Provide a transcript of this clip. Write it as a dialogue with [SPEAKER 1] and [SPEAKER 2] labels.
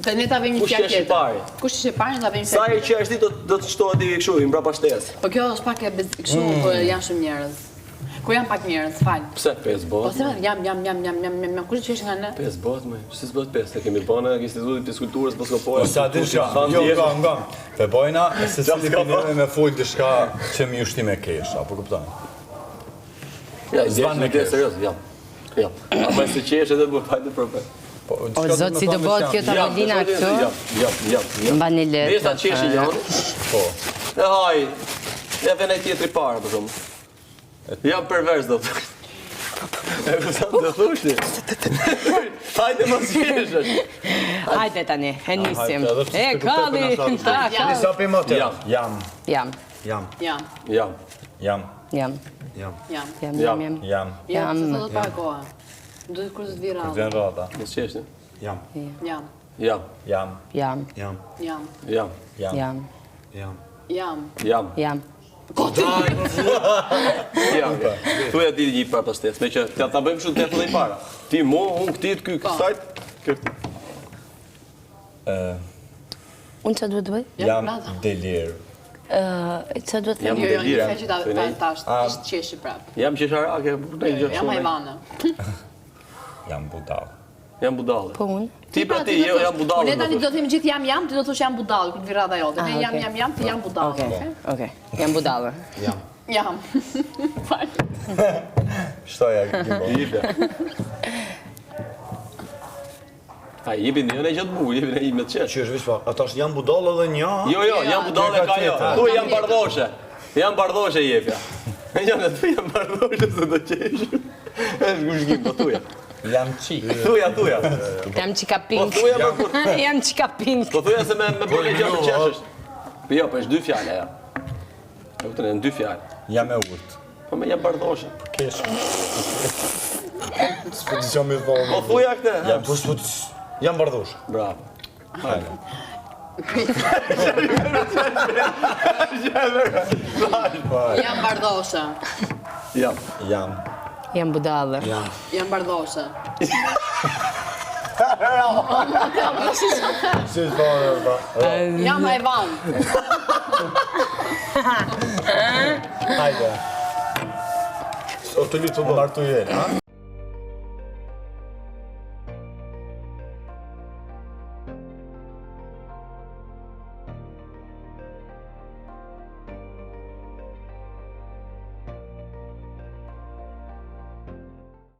[SPEAKER 1] Të ne ta vëmë një fjalë tjetër. Kush ishte pari ta vëmë
[SPEAKER 2] Sa
[SPEAKER 1] fjalë.
[SPEAKER 2] herë që është do të shtohet i kështu, i mbrapa shtesë.
[SPEAKER 1] Po kjo është pak e kështu, po janë shumë njerëz. Ku janë pak njerëz, fal.
[SPEAKER 2] Pse 5
[SPEAKER 1] Po
[SPEAKER 2] bëhet?
[SPEAKER 1] se jam. Kush qesh nga ne?
[SPEAKER 2] 5 bëhet më. Si s'bëhet 5? E kemi bënë në Institutin e Fiskulturës Boskopore.
[SPEAKER 3] Sa diçka, jo nga. Te bojna se cili pini me fol diçka që më ushtim e kesh, apo kupton?
[SPEAKER 2] Ja, zvan me këtë serioz, ja. Ja. Ama se qesh edhe bëhet hajde problem.
[SPEAKER 3] Po,
[SPEAKER 4] O zot, si do bëhet kjo Tarolina këtu?
[SPEAKER 2] Ja.
[SPEAKER 4] Mbani letë.
[SPEAKER 2] Desa qeshi janë.
[SPEAKER 3] Po.
[SPEAKER 2] E haj. Ja vjen ai tjetri para për shkak. Jam pervers do të. E vëzat do thoshti. Hajde mos qeshësh.
[SPEAKER 4] Hajde tani, e nisim. E kalli.
[SPEAKER 3] Disa për më të.
[SPEAKER 2] Jam.
[SPEAKER 4] Jam.
[SPEAKER 1] Jam.
[SPEAKER 4] Jam.
[SPEAKER 1] Sa do të para koha. Duhet kur të vi radhë.
[SPEAKER 3] Vjen rada.
[SPEAKER 2] Mos qeshni.
[SPEAKER 3] Jam.
[SPEAKER 1] Jam.
[SPEAKER 2] Tu e di një para pastes, me që ta bëjmë shumë të edhe i para. Ti mo, unë këtit, ky kësajt.
[SPEAKER 4] Unë që duhet të bëj?
[SPEAKER 3] Jam delir.
[SPEAKER 4] Që duhet të
[SPEAKER 2] Jam
[SPEAKER 4] bëj?
[SPEAKER 1] Jo,
[SPEAKER 2] delira.
[SPEAKER 1] një që ta tash, ishtë qeshi prapë.
[SPEAKER 2] Jam qesharake, ne gjë
[SPEAKER 1] Jam
[SPEAKER 2] shumë.
[SPEAKER 1] hajvane.
[SPEAKER 3] Jam budall.
[SPEAKER 2] Jam budalle.
[SPEAKER 4] Po unë?
[SPEAKER 2] Ti pra ti, jo jam budalle.
[SPEAKER 1] Ne tani do të themi gjithë jam, ti do të thosh jam budall, kur të vi radha jote. Ne jam, ti jam budall.
[SPEAKER 4] Okej. Jam budallë.
[SPEAKER 1] Jam. Fal.
[SPEAKER 3] Shtoja Gimbo.
[SPEAKER 2] Jipja. A jepin jo ne gjatë bukur, jepin e ime të qesh.
[SPEAKER 5] Që është vishpa, ata është janë budall edhe një?
[SPEAKER 2] Jo, jam budalle ka jo. Tu jam bardhoshe. Jam bardhoshe jepja. Jo, ne tu jam bardhoshe se do qesh. Është gushgim, po tuja.
[SPEAKER 3] Jam qik.
[SPEAKER 2] Tuja.
[SPEAKER 4] Jam qika
[SPEAKER 2] Po
[SPEAKER 4] pink.
[SPEAKER 2] tuja më kur.
[SPEAKER 4] Jam qika pink.
[SPEAKER 2] Po tuja se me bële gjë të qeshësh. Po jo, po është 2 fjalë ja. E kupton, janë 2 fjalë.
[SPEAKER 3] Jam e urt.
[SPEAKER 2] Po me jam bardhoshe.
[SPEAKER 3] Kesh. S'pozicion me thonë.
[SPEAKER 2] Po thuja këtë.
[SPEAKER 5] Jam jam bardhosh.
[SPEAKER 2] Bravo.
[SPEAKER 3] Hajde.
[SPEAKER 1] Jam bardhoshe.
[SPEAKER 2] Jam.
[SPEAKER 4] Jam budallë.
[SPEAKER 1] Jam bardhoshe.
[SPEAKER 5] Si thonë,
[SPEAKER 1] Jam hajvan.
[SPEAKER 3] Hajde.
[SPEAKER 5] o të lutë të
[SPEAKER 3] Martu jeni, ha?